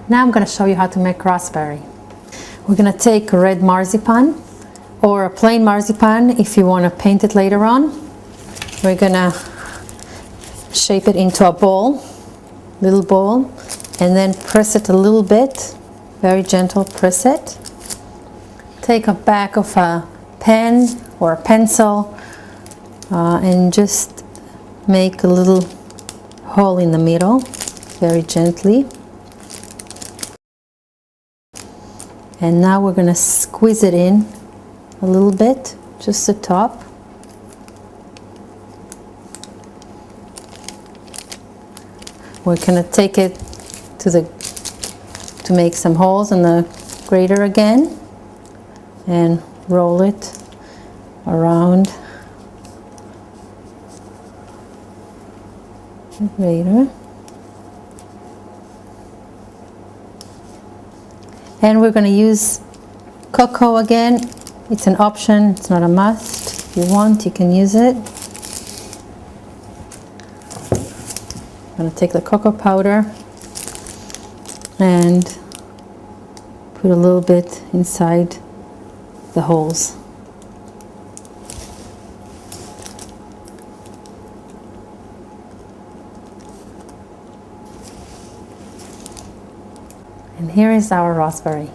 Now I'm going to show you how to make raspberry. We're going to take red marzipan or a plain marzipan if you want to paint it later on. We're going to shape it into a bowl, little bowl, and then press it a little bit, very gentle press it. Take a back of a pen or a pencil and just make a little hole in the middle, very gently. And now we're going to squeeze it in a little bit, just the top. We're going to take it to make some holes in the grater again and roll it around the grater. And we're going to use cocoa again. It's an option, it's not a must. If you want, you can use it. I'm going to take the cocoa powder and put a little bit inside the holes. And here is our raspberry.